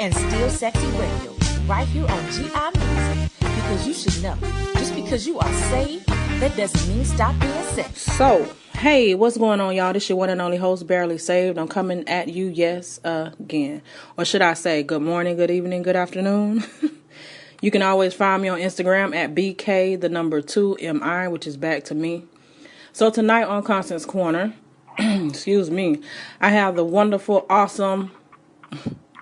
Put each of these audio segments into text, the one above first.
and Still Sexy Radio, right here on GI Music. Because you should know, just because you are saved, that doesn't mean stop being sexy. So, hey, what's going on, y'all? This your one and only host, Barely Saved. I'm coming at you, yes, again. Or should I say, good morning, good evening, good afternoon? You can always find me on Instagram at BK2MI, which is back to me. So tonight on Constance Corner, excuse me, I have the wonderful, awesome,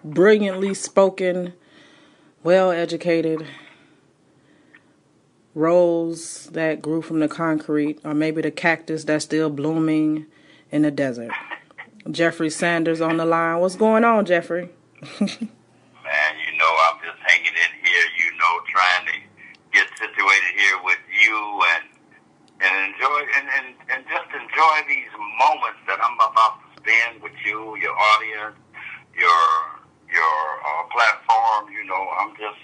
brilliantly spoken, well-educated rose that grew from the concrete, or maybe the cactus that's still blooming in the desert. Jeffery Sanders on the line. What's going on, Jeffery? Man, I'm just hanging in here, trying to get situated here with you and enjoy and just enjoy these moments that I'm about to spend with you, your audience, your platform. I'm just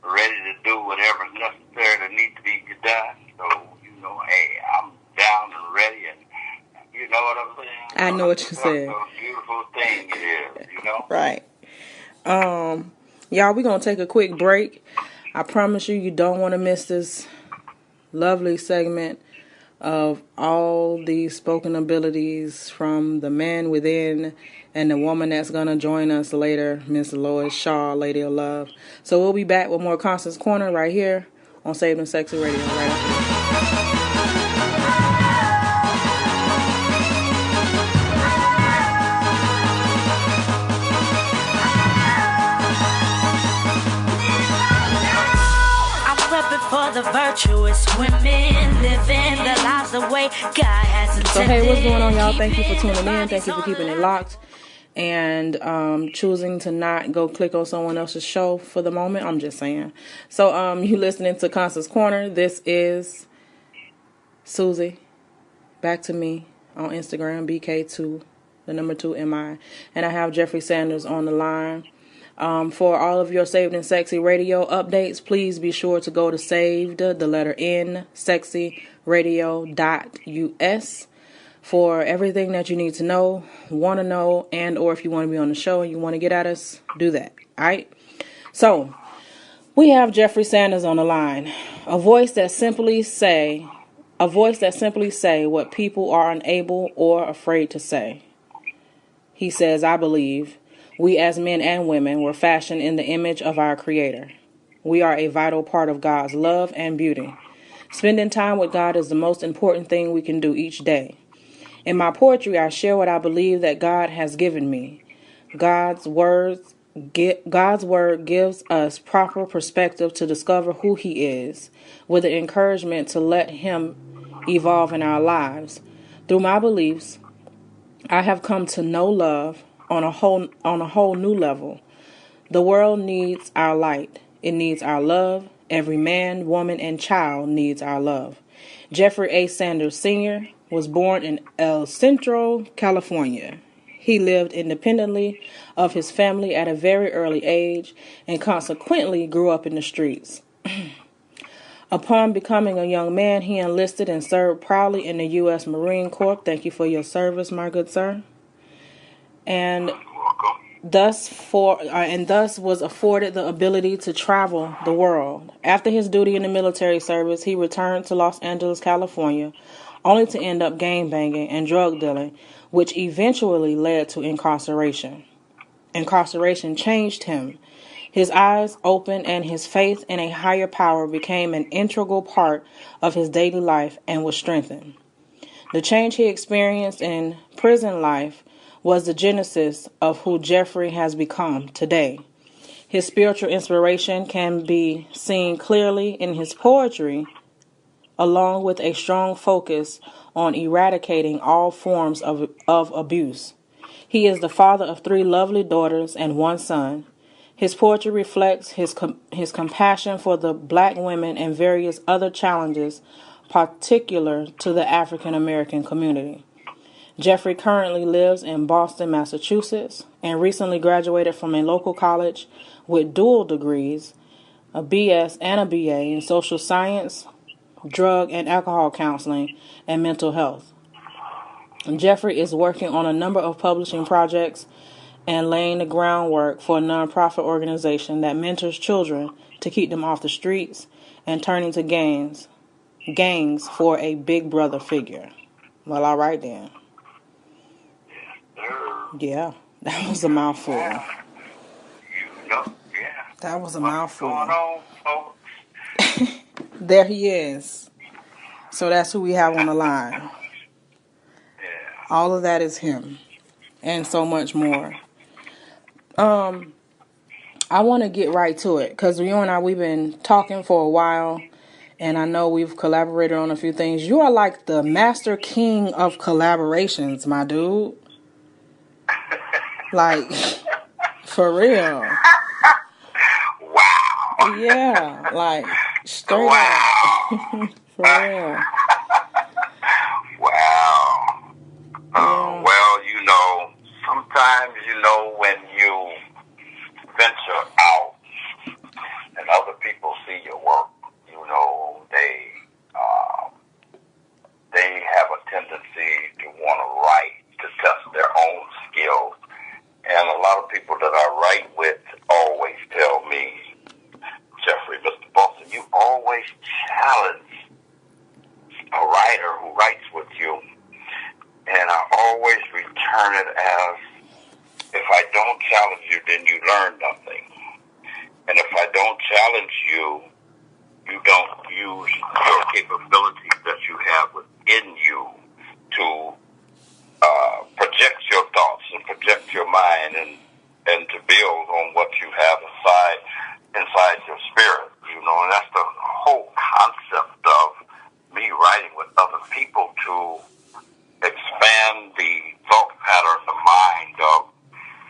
ready to do whatever's necessary that needs to be done. So, hey, I'm down and ready, and you know what I'm saying? I know what you said. A beautiful thing it is, Right. Y'all, we're going to take a quick break. I promise you don't want to miss this lovely segment of all these spoken abilities from the man within and the woman that's going to join us later, Miss Lois Shaw, Lady of Love. So we'll be back with more Constance Corner right here on Saved and Sexy Radio right after this. For the virtuous women living their lives the way God has intended. So hey, what's going on, y'all? Thank you for tuning in. Thank you for keeping it locked and choosing to not go click on someone else's show for the moment. I'm just saying. So you listening to Constance Corner. This is Susie. Back to me on Instagram, BK2MI, and I have Jeffery Sanders on the line. For all of your Saved and Sexy Radio updates, please be sure to go to saved, the letter N, sexyradio.us for everything that you need to know, want to know, and or if you want to be on the show and you want to get at us, do that. All right? So, we have Jeffery Sanders on the line, a voice that simply say what people are unable or afraid to say. He says, I believe we as men and women were fashioned in the image of our Creator. We are a vital part of God's love and beauty. Spending time with God is the most important thing we can do each day. In my poetry, I share what I believe that God has given me. God's word gives us proper perspective to discover who He is, with the encouragement to let Him evolve in our lives. Through my beliefs, I have come to know love on a whole new level. The world needs our light. It needs our love. Every man, woman, and child needs our love. Jeffery A. Sanders Sr. was born in El Centro, California. He lived independently of his family at a very early age and consequently grew up in the streets. Upon becoming a young man, he enlisted and served proudly in the U.S. Marine Corps. Thank you for your service, my good sir. And thus was afforded the ability to travel the world. After his duty in the military service, he returned to Los Angeles, California, only to end up gangbanging and drug dealing, which eventually led to incarceration. Incarceration changed him. His eyes opened and his faith in a higher power became an integral part of his daily life and was strengthened. The change he experienced in prison life was the genesis of who Jeffery has become today. His spiritual inspiration can be seen clearly in his poetry, along with a strong focus on eradicating all forms of abuse. He is the father of 3 lovely daughters and 1 son. His poetry reflects his compassion for the black women and various other challenges particular to the African American community. Jeffery currently lives in Boston, Massachusetts, and recently graduated from a local college with dual degrees, a BS and a BA in social science, drug and alcohol counseling, and mental health. Jeffery is working on a number of publishing projects and laying the groundwork for a nonprofit organization that mentors children to keep them off the streets and turning to gangs for a big brother figure. Well, all right then. Yeah, that was a mouthful. Yeah. That was a What's mouthful. going on, folks? There he is. So that's who we have on the line. Yeah. All of that is him, and so much more. I want to get right to it because you and I, we've been talking for a while, and I know we've collaborated on a few things. You are like the master king of collaborations, my dude. Like, for real. Wow. Yeah, like, straight Wow. up. For real. Wow. Yeah. Well, sometimes, when you venture out and other people see your work, they have a tendency to want to write, to test their own skills. And a lot of people that I write with always tell me, Jeffrey, Mr. Boston, you always challenge a writer who writes with you. And I always return it as, if I don't challenge you, then you learn nothing. And if I don't challenge you, you don't use your capabilities that you have within you to project your thoughts and project your mind and to build on what you have inside your spirit. And that's the whole concept of me writing with other people, to expand the thought pattern, the mind of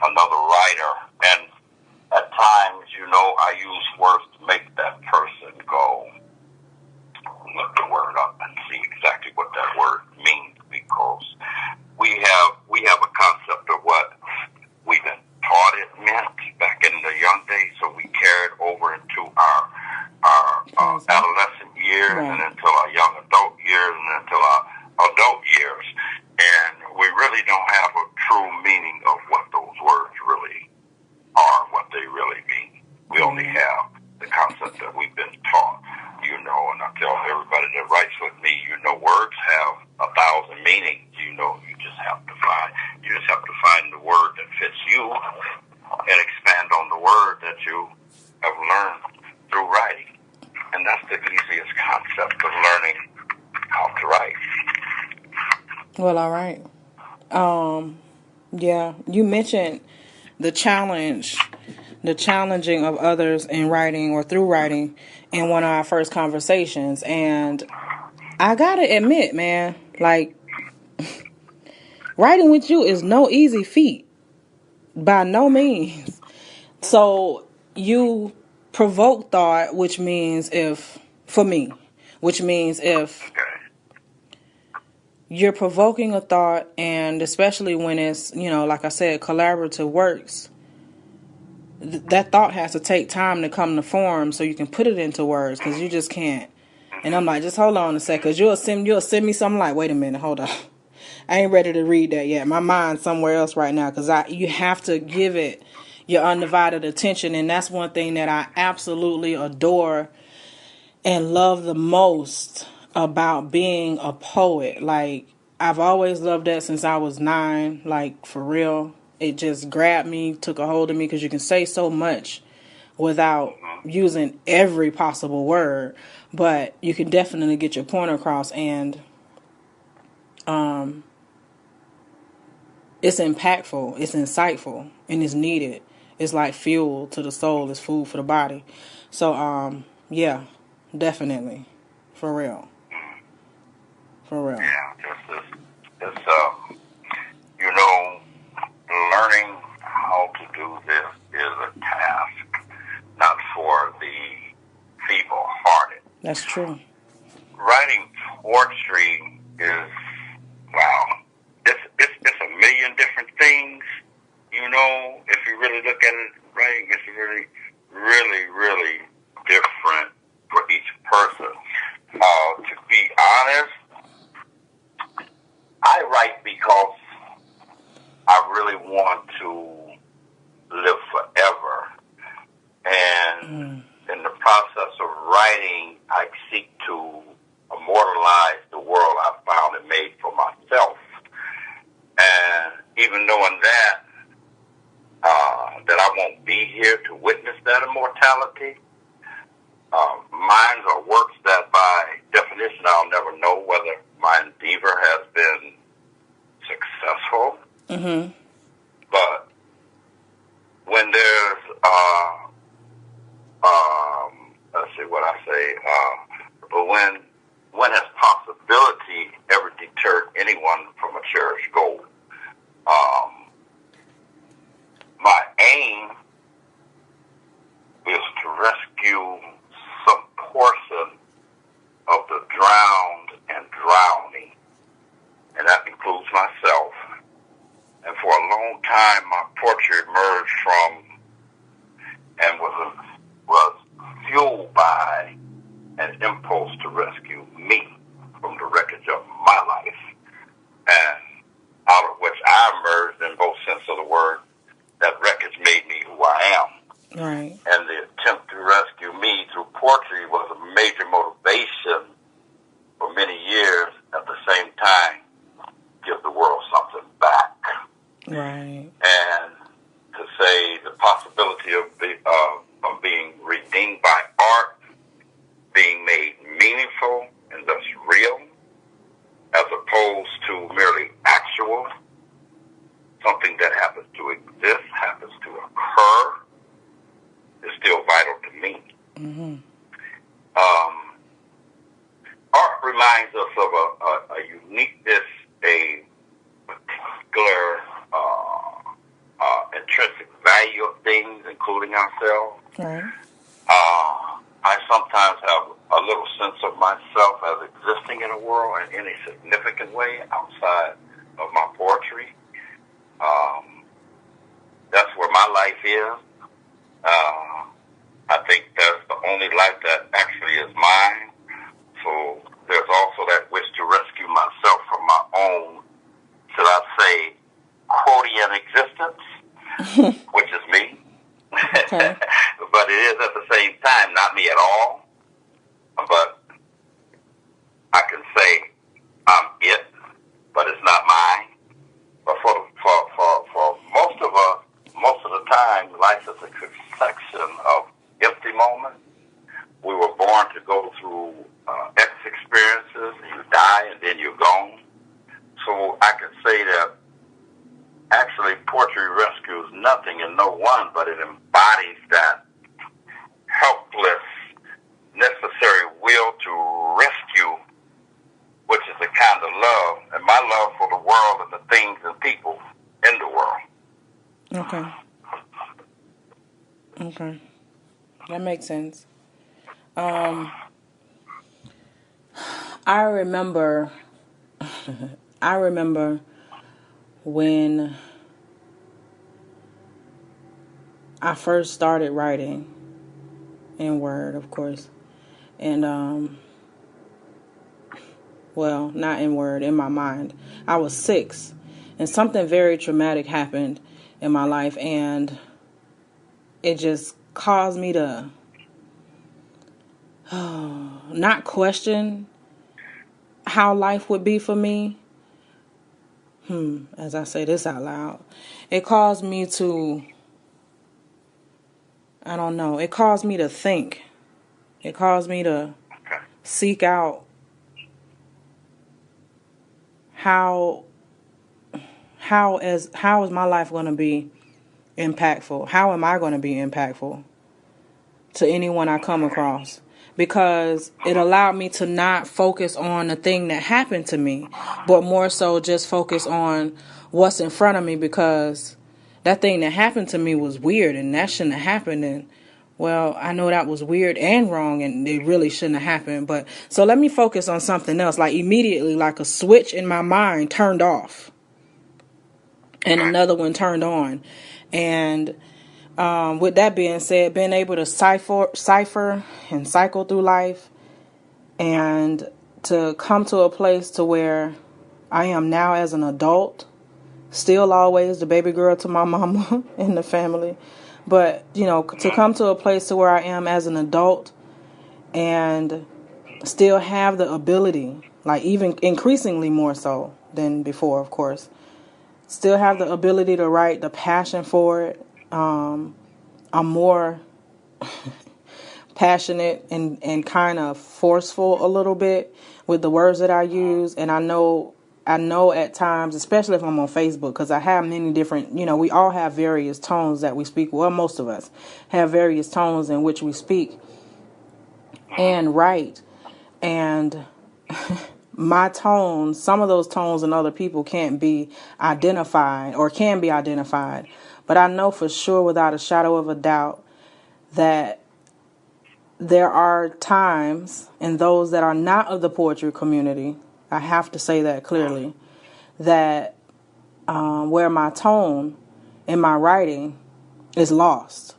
another writer. And at times, I use words to make that person go look the word up and see exactly what that word means, because we have a concept of what we've been taught it meant back in the young days, so we carry it over into our adolescent years, right, and into our young adult years, and into our adult years. And we really don't have a true meaning of what those words really are, what they really mean. We only have the concept that we've been taught, and I tell everybody that writes with me, words have 1,000 meanings. You just have to find the word that fits you and expand on the word that you have learned through writing. And that's the easiest concept of learning how to write. Well, all right. Yeah, you mentioned the challenging of others in writing or through writing in one of our first conversations. And I gotta admit, man, like, writing with you is no easy feat. By no means. So you provoke thought, which means if you're provoking a thought, and especially when it's, like I said, collaborative works, that thought has to take time to come to form so you can put it into words, because you just can't. And I'm like, just hold on a second, because you'll send me something like, wait a minute, hold on. I ain't ready to read that yet. My mind's somewhere else right now, because you have to give it your undivided attention. And that's one thing that I absolutely adore and love the most about being a poet. Like, I've always loved that since I was 9, like, for real. It just grabbed me, took a hold of me, because you can say so much without using every possible word, but you can definitely get your point across. And it's impactful, it's insightful, and it's needed. It's like fuel to the soul, it's food for the body. So, yeah, definitely. For real. Yeah, it's learning how to do this is a task, not for the feeble-hearted. That's true. Writing poetry is, wow, it's a million different things. If you really look at it, writing is really, really, really different for each person. To be honest, I write because I really want to in the process of writing, I seek to immortalize the world I found and made for myself. And even knowing that I won't be here to witness that immortality, mine are works that by definition I'll never know whether my endeavor has been successful. Mm-hmm. But when there's, let's see what I say, but when has possibility ever deterred anyone from a cherished goal? My aim is to rescue some portion of the drowned and drowning, and that includes myself. And for a long time, my poetry emerged from and was fueled by an impulse to rescue me from the wreckage of my life, and out of which I emerged in both sense of the word. That wreckage made me who I am. Right. And the attempt to rescue me through poetry was a major motivation for many years. At the same time, give the world something back. Right. And to say the possibility of being redeemed by art, being made meaningful and thus real, as opposed to merely actual, something that happens to exist, happens to occur, is still vital to me. Mm-hmm. Art reminds us of a uniqueness, a particular intrinsic value of things, including ourselves. Right. I sometimes have a little sense of myself as existing in a world in any significant way outside of my poetry. That's where my life is. I think that's the only life that actually is mine. So there's also that wish to rescue myself from my own, should I say, quotidian existence, which is me. Okay. But it is at the same time not me at all. But I can say I'm it, but it's not mine. But for most of us, most of the time, life is a succession of empty moments. We were born to go through X experiences, and you die, and then you're gone. So I can say that actually poetry rescues nothing and no one, but it embodies that helpless, necessary will to rescue, which is a kind of love, and my love for the world and the things and people in the world. Okay. Okay. That makes sense. I remember when I first started writing in Word, of course. And, well, not in Word, in my mind. I was 6, and something very traumatic happened in my life, and it just caused me to not question how life would be for me. As I say this out loud, it caused me to, I don't know, it caused me to think. It caused me to seek out how is my life going to be impactful? How am I going to be impactful to anyone I come across? Because it allowed me to not focus on the thing that happened to me, but more so just focus on what's in front of me, because that thing that happened to me was weird and that shouldn't have happened. And, well, I know that was weird and wrong and it really shouldn't have happened. But so let me focus on something else. Like immediately, like a switch in my mind turned off and another one turned on. And with that being said, being able to cipher and cycle through life and to come to a place to where I am now as an adult, still always the baby girl to my mama in the family, But, to come to a place to where I am as an adult and still have the ability, like even increasingly more so than before, of course, still have the ability to write, the passion for it. I'm more passionate and kind of forceful a little bit with the words that I use. And I know at times, especially if I'm on Facebook, because I have many different, we all have various tones that we speak. Well, most of us have various tones in which we speak and write. And my tones, some of those tones in other people can't be identified or can be identified. But I know for sure, without a shadow of a doubt, that there are times, and those that are not of the poetry community, I have to say that clearly, that where my tone in my writing is lost.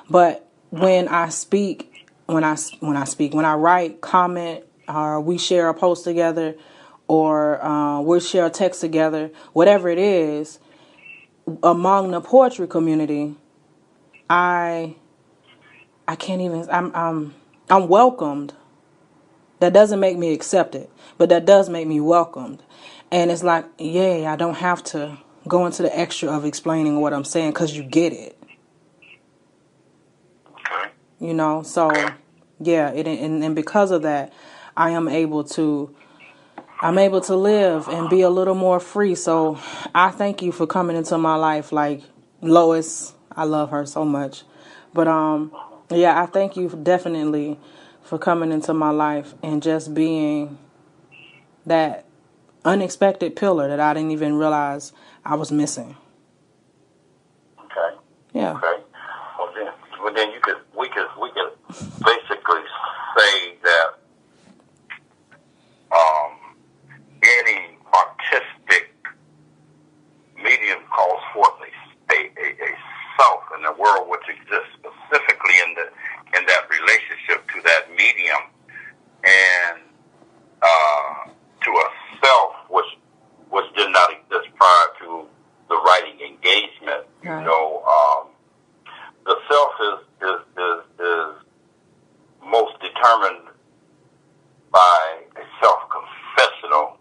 But when I speak, when I write, comment, or we share a post together, or we share a text together, whatever it is, among the poetry community, I can't even. I'm welcomed. That doesn't make me accepted, but that does make me welcomed. And it's like, yay! I don't have to go into the extra of explaining what I'm saying because you get it. Okay. So yeah. And because of that, I'm able to live and be a little more free. So I thank you for coming into my life, like Lois. I love her so much. But yeah, I thank you definitely for coming into my life and just being that unexpected pillar that I didn't even realize I was missing. Okay. Yeah. Okay. Well then we could basically say that any artistic medium calls forth a self in the world which exists specifically in that relationship to that medium, and to a self which did not exist prior to the writing engagement. Right. The self is most determined by a self-confessional,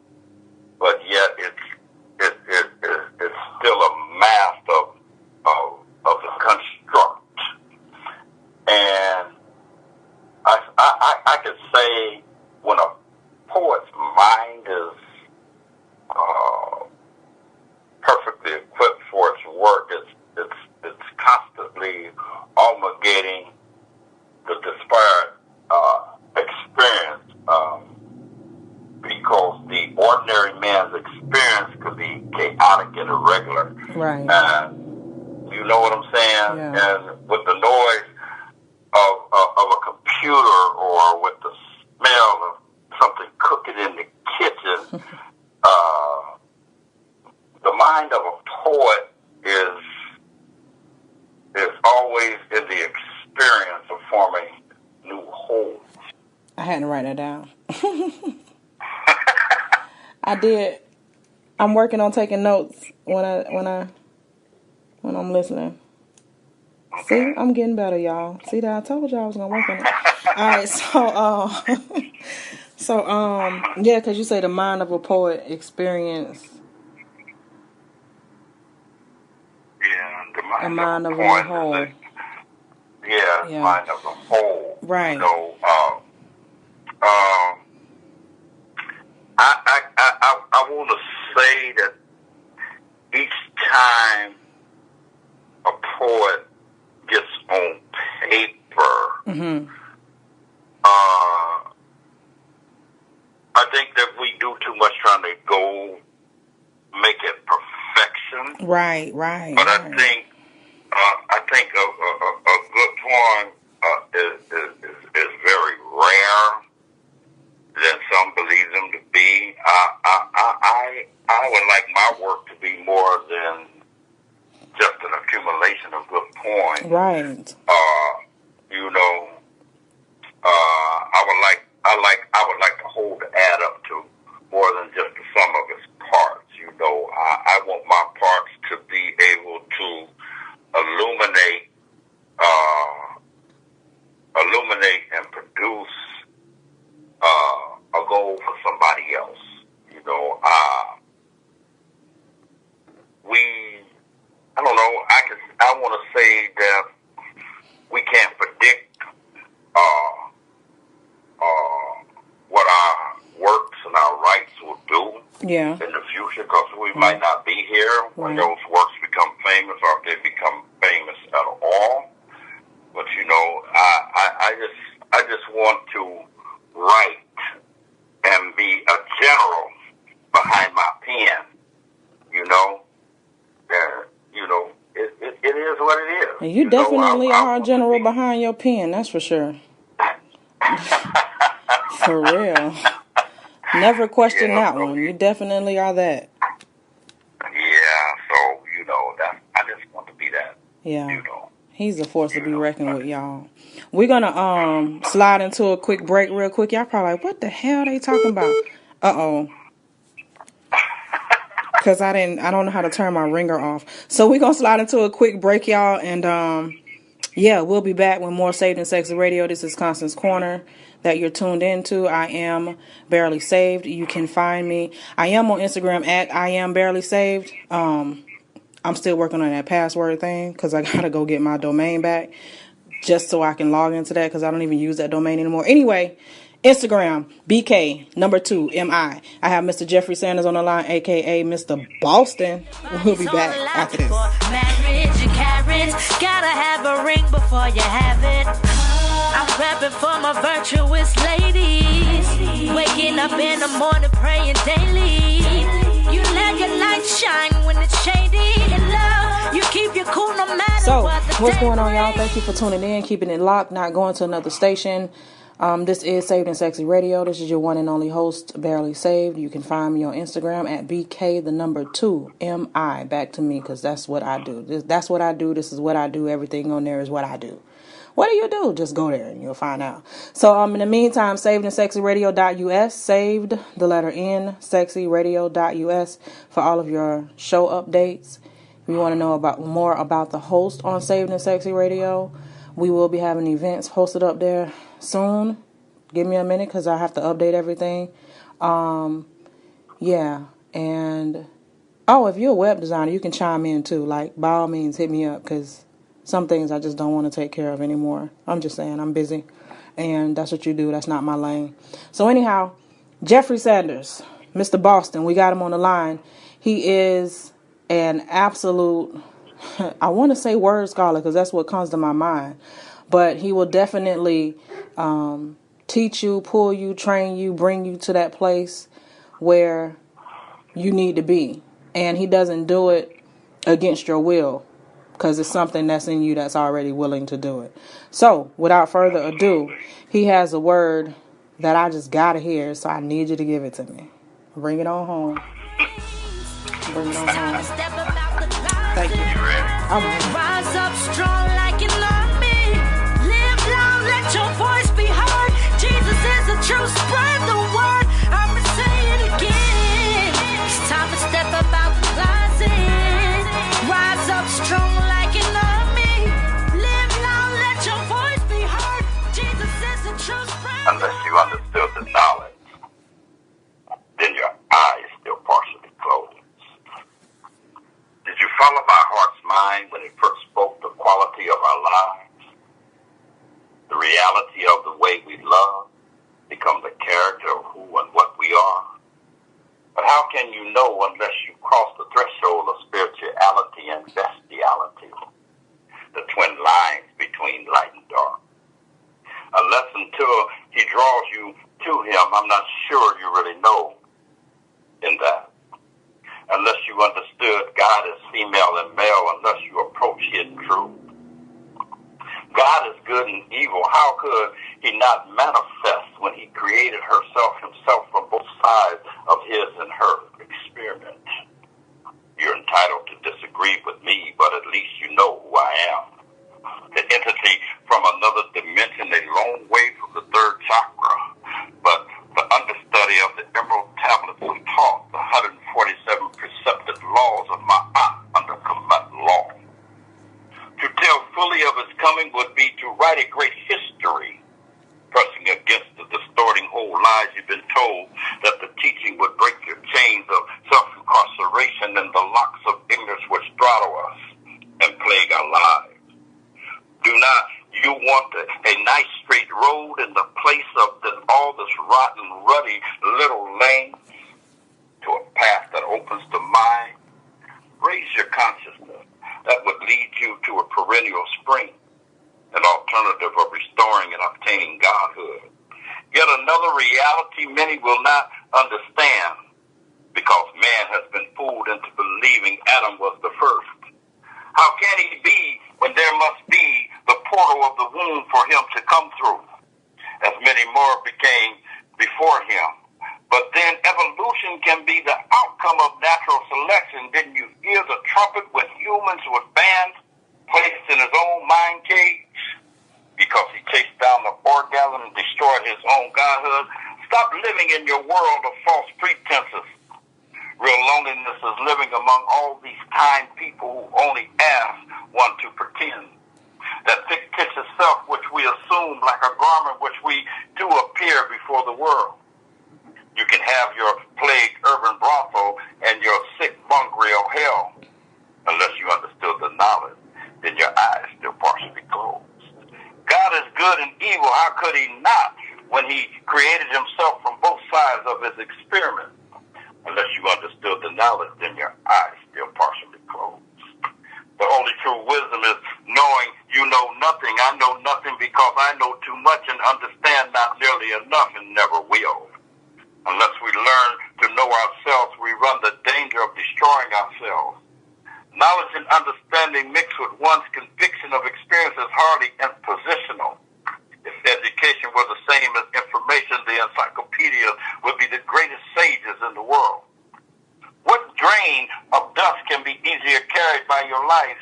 but yet it's still a mask of the construct. And I could say when a poet's mind is perfectly equipped for its work, it's constantly omega the disparate experience, because the ordinary man's experience could be chaotic and irregular. Right. You know what I'm saying? Yeah. And with the noise of a computer, or with the smell of something cooking in the kitchen, the mind of a poet is always in the experience of forming new wholes. I had to write that down. I did. I'm working on taking notes when I'm listening. See, I'm getting better, y'all. See that I told y'all I was gonna work on it. All right, yeah, because you say the mind of a poet experience. Yeah, the mind of a whole. Yeah, mind of the whole. Right. I want to say that each time a poet gets on paper, I think that we do too much trying to go make it perfection. Right. But I think a good poem is very rare than some believe them to be. I would like my work to be more than just an accumulation of good poems. Right. I would like to hold the add up to more than just the sum of its parts. I want my parts to be able to illuminate whether those works become famous or if they become famous at all. But I just want to write and be a general behind my pen. It is what it is. And you definitely are a general behind your pen, that's for sure. For real. Never question that one. You definitely are that. Yeah, so, I just want to be that. Yeah. He's a force to be reckoned with, y'all. We're going to slide into a quick break real quick. Y'all probably like, what the hell are they talking about? Uh-oh. Because I don't know how to turn my ringer off. So we're going to slide into a quick break, y'all. And, we'll be back with more Saved and Sexy Radio. This is Constance Corner that you're tuned into. I am Barely Saved. You can find me. I am on Instagram at I am Barely Saved. I'm still working on that password thing because I got to go get my domain back just so I can log into that because I don't even use that domain anymore. Anyway, Instagram, BK2MI. I have Mr. Jeffery Sanders on the line, a.k.a. Mr. Boston. We'll be back after this. Marriage and carriage, gotta have a ring before you have it. I'm prepping for my virtuous ladies, waking up in the morning praying daily. You let your light shine when it's shady in love. You keep your cool no matter what's going on, y'all? Thank you for tuning in, keeping it locked, not going to another station. This is Saved and Sexy Radio. This is your one and only host, Barely Saved. You can find me on Instagram at BK2MI. Back to me, because that's what I do. That's what I do. This is what I do. Everything on there is what I do. What do you do? Just go there and you'll find out. So in the meantime, savedandsexyradio.us, saved, the letter N, sexyradio.us for all of your show updates. If you want to know more about the host on Saved and Sexy Radio, we will be having events posted up there soon. Give me a minute because I have to update everything. And if you're a web designer, you can chime in too. Like, by all means, hit me up because some things I just don't want to take care of anymore. I'm just saying, I'm busy. And that's what you do. That's not my lane. So anyhow, Jeffery Sanders, Mr. Boston, we got him on the line. He is an absolute, I want to say word scholar because that's what comes to my mind. But he will definitely teach you, pull you, train you, bring you to that place where you need to be. And he doesn't do it against your will, because it's something that's in you that's already willing to do it. So, without further ado, he has a word that I just gotta hear, so I need you to give it to me. Bring it on home. Bring it on home. Thank you. I'm ready. Rise up strong like an army. Live loud, let your voice be heard. Jesus is the truth, spread the word. I'ma say it again. It's time to step up out the closet. Rise up strong like an army. Live loud, let your voice be heard. Jesus is the truth, spread the word. Unless you understood the knowledge, then your eye is still partially closed. Did you follow my heart's mind when it first spoke the quality of our lives? The reality of the way we love become the character of who and what we are. But how can you know unless you cross the threshold of spirituality and bestiality, the twin lines between light and dark? Unless until he draws you to him, I'm not sure you really know in that. Unless you understood God is female and male, unless you approach hidden truth. God is good and evil. How could he not manifest when he created himself from both sides of his and her experiment? You're entitled to disagree with me, but at least you know who I am. The entity from another dimension, a long way from the third chakra, but the understudy of the emerald tablets who taught the 147 precepted laws of Ma'at under Kamat law. To tell fully of his coming would be to write a great history, pressing against the distorting whole lies you've been told that the teaching would break your chains of self-incarceration and the locks of ignorance which throttle us and plague our lives. Do not you want a nice straight road in the place of all this rotten, ruddy little lane to a path that opens to mind? Raise your perennial spring, an alternative of restoring and obtaining godhood. Yet another reality many will not understand, because man has been fooled into believing Adam was the first. How can he be when there must be the portal of the womb for him to come through, as many more became before him? But then evolution can be the outcome of natural selection. Didn't you hear the trumpet when humans were banned, placed in his own mind cage? Because he chased down the orgasm and destroyed his own godhood. Stop living in your world of false pretenses. Real loneliness is living among all these kind people who only ask one to pretend. That fictitious self which we assume like a garment which we do appear before the world. You can have your plagued urban brothel and your sick mongrel hell. Unless you understood the knowledge, then your eyes still partially closed. God is good and evil. How could he not when he created himself from both sides of his experiment? Unless you understood the knowledge, then your eyes still partially closed. The only true wisdom is knowing you know nothing. I know nothing because I know too much and understand not nearly enough and never will. Unless we learn to know ourselves, we run the danger of destroying ourselves. Knowledge and understanding mixed with one's conviction of experience is hardly impositional. If education were the same as information, the encyclopedia would be the greatest sages in the world. What grain of dust can be easier carried by your life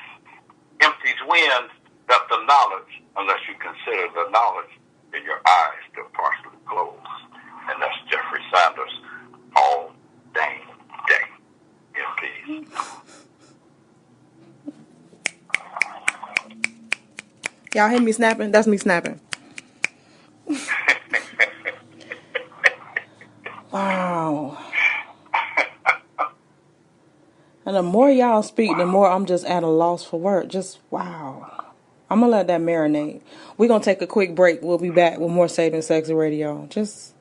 empties wind than the knowledge, unless you consider the knowledge in your eyes still partially closed. And that's Jeffery Sanders all dang day in peace. Y'all hear me snapping? That's me snapping. Wow. And the more y'all speak, the more I'm just at a loss for words. Just wow. I'm going to let that marinate. We're going to take a quick break. We'll be back with more Saved and Sexy Radio. Just.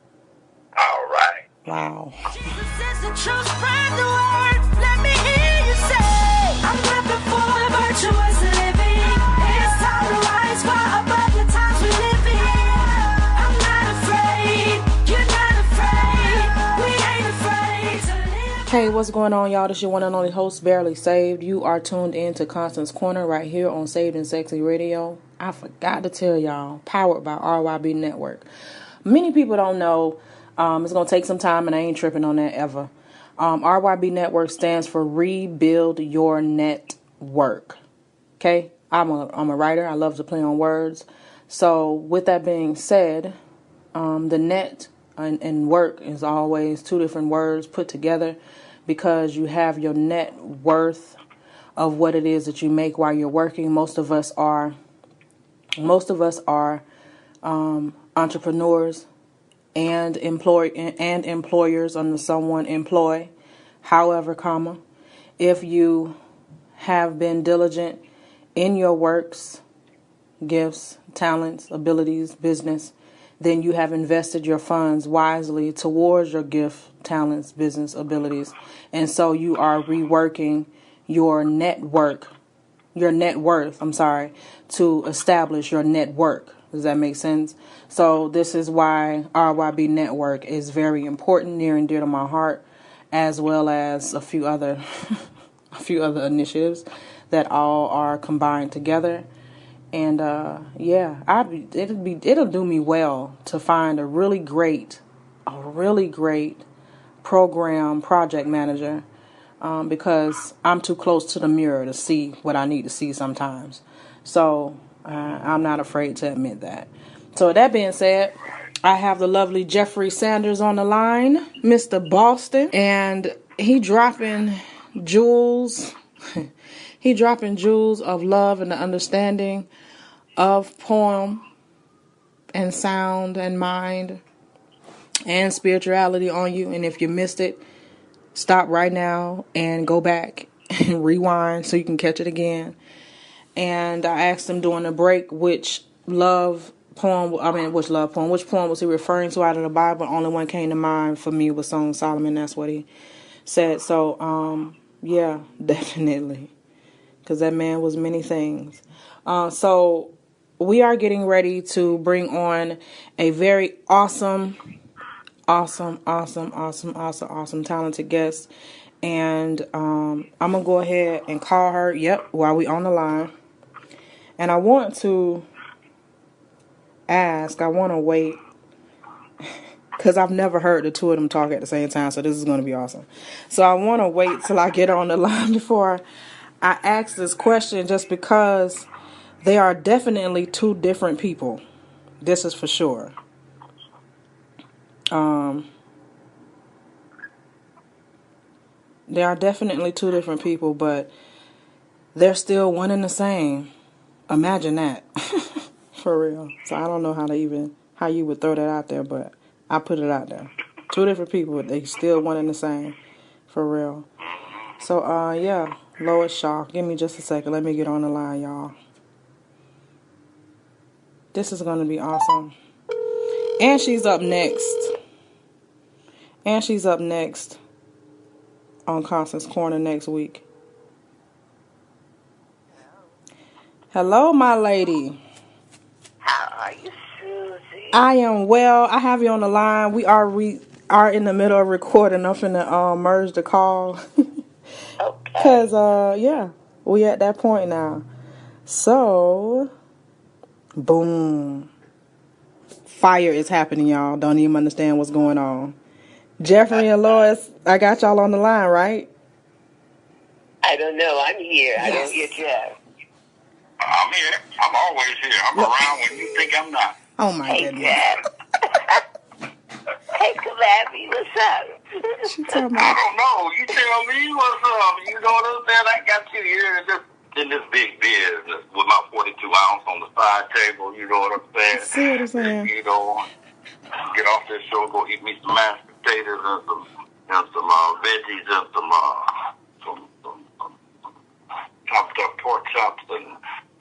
All right. Wow. Jesus is the truth, spread the word. Let me hear you say, I'm looking for a virtuous living. It's time to rise far above the times we live in. I'm not afraid, you're not afraid. We ain't afraid to live. Hey, what's going on, y'all? This is your one and only host, Barely Saved. You are tuned in to Constance Corner right here on Saved and Sexy Radio. I forgot to tell y'all, powered by RYB Network. Many people don't know. It's going to take some time, and I ain't tripping on that ever. RYB Network stands for Rebuild Your Network. Okay? I'm a writer. I love to play on words. So with that being said, the net and work is always two different words put together, because you have your net worth of what it is that you make while you're working. Most of us are entrepreneurs and employers under someone employ. However, if you have been diligent in your works, gifts, talents, abilities, business, then you have invested your funds wisely towards your gift, talents, business, abilities. And so you are reworking your net worth, to establish your network. Does that make sense? So this is why RYB Network is very important, near and dear to my heart, as well as a few other initiatives that all are combined together. And it'll do me well to find a really great project manager, because I'm too close to the mirror to see what I need to see sometimes. So I'm not afraid to admit that. So with that being said, I have the lovely Jeffery Sanders on the line, Mr. Boston, and he dropping jewels. He dropping jewels of love and the understanding of poem and sound and mind and spirituality on you. And if you missed it, stop right now and go back and rewind so you can catch it again. And I asked him during the break which poem was he referring to out of the Bible. Only one came to mind for me was Song of Solomon. That's what he said. So, yeah, definitely. because that man was many things. So we are getting ready to bring on a very awesome, talented guest. And I'm going to go ahead and call her, while we on the line. And I want to wait, because I've never heard the two of them talk at the same time, so this is going to be awesome. So I want to wait till I get on the line before I ask this question, just because they are definitely two different people. This is for sure. They are definitely two different people, but they're still one and the same. Imagine that. For real. So I don't know how you would throw that out there, but I put it out there. Two different people, but they still one and the same. For real. So, Lois Shaw. Give me just a second. Let me get on the line, y'all. This is going to be awesome. And she's up next. On Constance Corner next week. Hello, my lady. How are you, Susie? I am well. I have you on the line. We are in the middle of recording. I'm finna merge the call. Okay. Because, we at that point now. So, boom. Fire is happening, y'all. Don't even understand what's going on. Jeffery and Lois, I got y'all on the line, right? I don't know. I'm here. Yes. I don't hear Jeff. I'm here. I'm always here. I'm around when you think I'm not. Oh, my Hey, goodness. Jeff. Hey, collabie, what's up? She talking I about, don't know. You tell me what's up. You know what I'm saying? I got you here in this big business with my 42 ounce on the side table. You know what I'm saying? see what I'm saying? You know, get off this show, go eat me some mashed potatoes and some veggies and some chopped up pork chops, and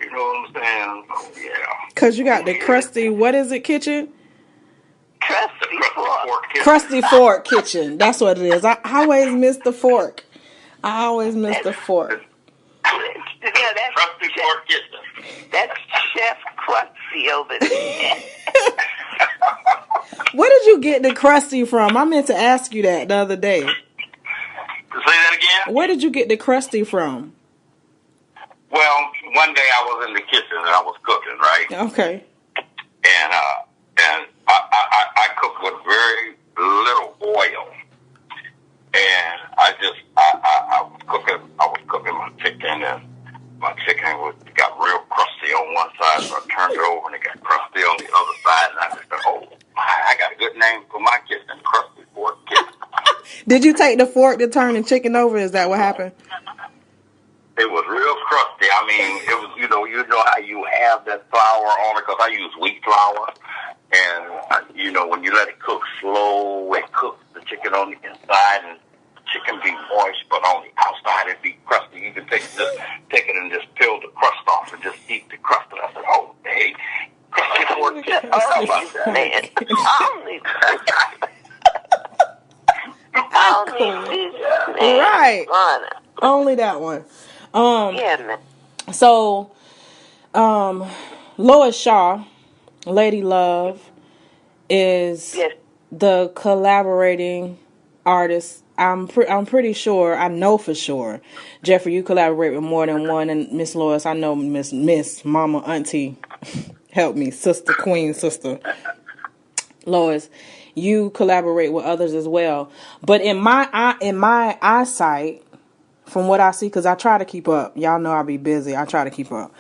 you know what I'm saying? So, yeah. Because you got the crusty, what is it, kitchen? Crusty fork. kitchen. Crusty fork kitchen. That's what it is. I always miss the fork. Yeah, that's Crusty fork kitchen. That's Chef Crusty over there. Where did you get the crusty from? I meant to ask you that the other day. Say that again? Where did you get the crusty from? Well, one day I was in the kitchen and I was cooking, right? Okay. And I cook with very little oil. And I was cooking my chicken, and my chicken got real crusty on one side, so I turned it over and it got crusty on the other side, and I just said, oh, I got a good name for my kitchen, Crusty Fork Kitchen. Did you take the fork to turn the chicken over? Is that what happened? It was real crusty. I mean, it was, you know how you have that flour on it, because I use wheat flour. And, when you let it cook slow, it cooks the chicken on the inside, and the chicken be moist, but on the outside it be crusty. You can take it and just peel the crust off and just eat the crust. And I said, oh, hey, Crusty Fork Kitchen. Right. Only that one. Man. So, Lois Shaw, Lady Love, is the collaborating artist. I'm pretty sure, I know for sure, Jeffery, you collaborate with more than one, and Miss Lois, I know Miss Mama, Auntie, help me, sister, queen, sister, Lois, you collaborate with others as well. But in my eyesight, from what I see, because I try to keep up, y'all know I'll be busy, I try to keep up,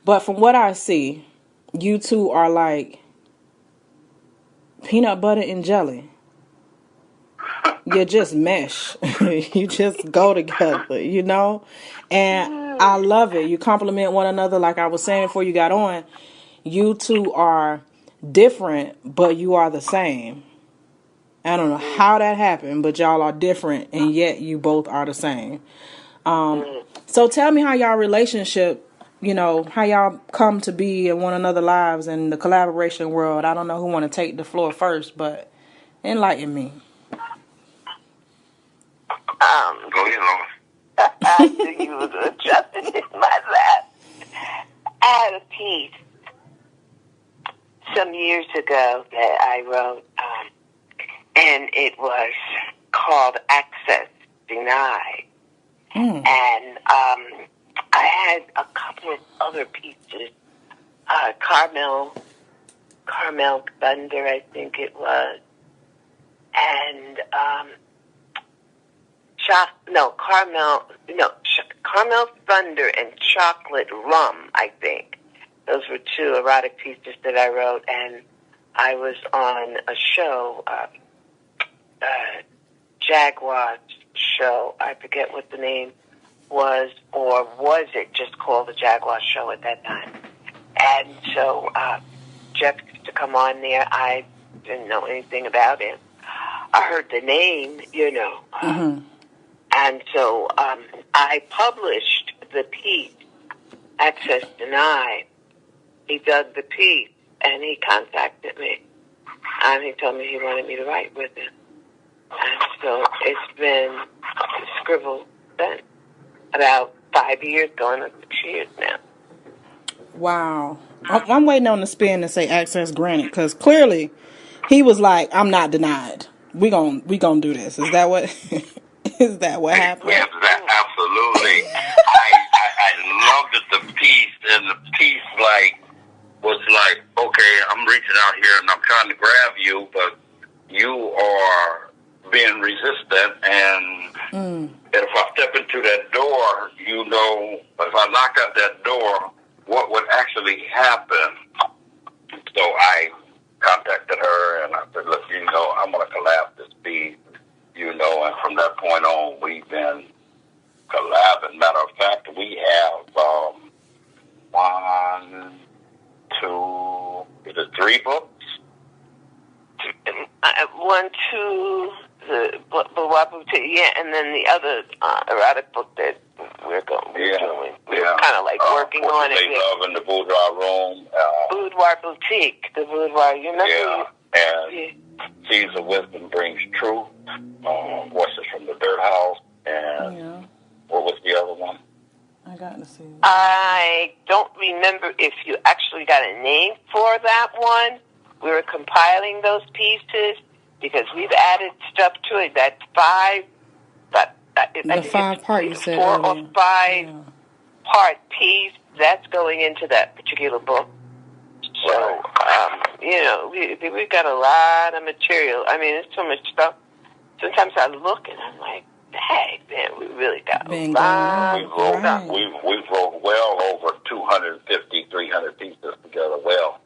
but from what I see, you two are like peanut butter and jelly. You just mesh. You just go together, and I love it. You complement one another. Like I was saying before you got on, you two are different, but you are the same. I don't know how that happened, but y'all are different, and yet you both are the same. So tell me how y'all relationship, how y'all come to be in one another's lives in the collaboration world. I don't know who want to take the floor first, but enlighten me. Go ahead, Lois. I knew you was adjusting my ago that I wrote, and it was called Access Denied. And I had a couple of other pieces. Carmel Thunder, I think it was, and Carmel Thunder and Chocolate Rum, I think. Those were two erotic pieces that I wrote, and I was on a show, Jaguar's show. I forget what the name was, or was it just called the Jaguar Show at that time? And so Jeff used to come on there. I didn't know anything about him. I heard the name, and so I published the piece, Access Denied. He dug the piece, and he contacted me, and he told me he wanted me to write with him. And so it's been scribbled since about 5 years, going on 6 years now. Wow. I'm waiting on the spin to say access granted, because clearly he was like, I'm not denied. We gon' do this. Is that what is that what happened? Yes, absolutely. I loved it, the piece, and the piece was like, okay, I'm reaching out here and I'm trying to grab you, but you are being resistant, and if I step into that door, if I knock out that door, what would actually happen? So I contacted her and I said, look, I'm going to collab this piece, and from that point on, we've been collabing. Matter of fact, we have 3 books? 1, 2, the and then the other erotic book that we're doing. We're kind of like working on it. Love in the Boudoir Room. Boudoir Boutique. The Boudoir, Yeah, and Seeds of Wisdom Brings Truth. Voices from the Dirt House. And what was the other one? I got to see. I don't remember if you actually got a name for that one. We were compiling those pieces because we've added stuff to it. That's 5. The 5-part you said 4 earlier. or 5-part piece. That's going into that particular book. So, we've got a lot of material. I mean, there's so much stuff. Sometimes I look and I'm like, dang, man, we really got a lot. We've wrote well over 250, 300 pieces together. Wow.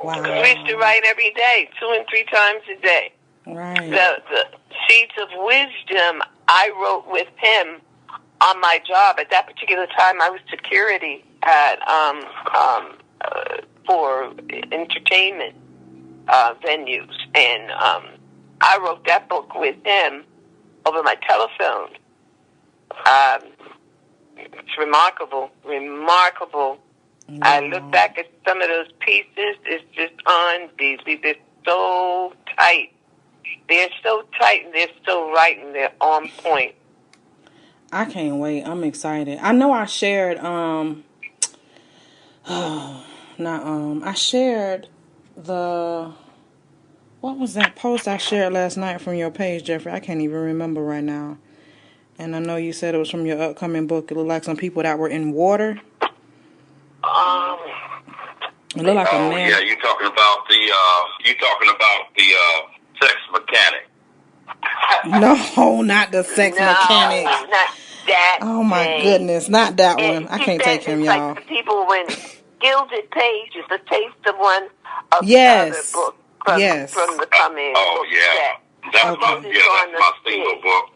We used to write every day, 2 and 3 times a day. Right. The Seeds of Wisdom, I wrote with him on my job. At that particular time, I was security at for entertainment venues, and I wrote that book with him over my telephone. It's remarkable. I look back at some of those pieces. It's just unbelievable. They're so tight. They're so tight, and they're so right, and they're on point. I can't wait. I'm excited. I know I shared, I shared what was that post I shared last night from your page, Jeffrey? I can't even remember right now. And I know you said it was from your upcoming book. It looked like some people that were in water. It looked like a man. Yeah, you're talking about the sex mechanic. No, not the sex mechanic. Not that. Oh my goodness, not that one. I can't take him, y'all. Like the people when Gilded Page is the taste of one of yes. the other book from the coming. Oh yeah, that's my single book.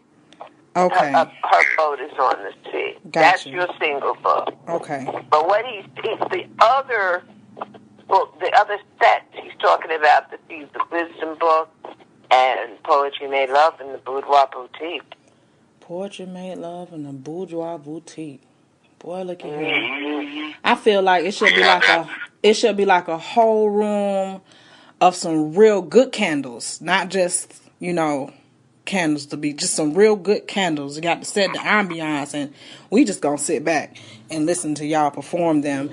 Okay. Her boat is on the sea. Gotcha. That's your single book. Okay. But what he's the other book, the other set he's talking about, the Seeds of Wisdom book and Poetry Made Love in the Boudoir Boutique. Poetry Made Love in the Boudoir Boutique. Boy, look at here. I feel like it should be like a whole room of some real good candles, not just, candles to be just some real good candles. You got to set the ambiance, and we just gonna sit back and listen to y'all perform them.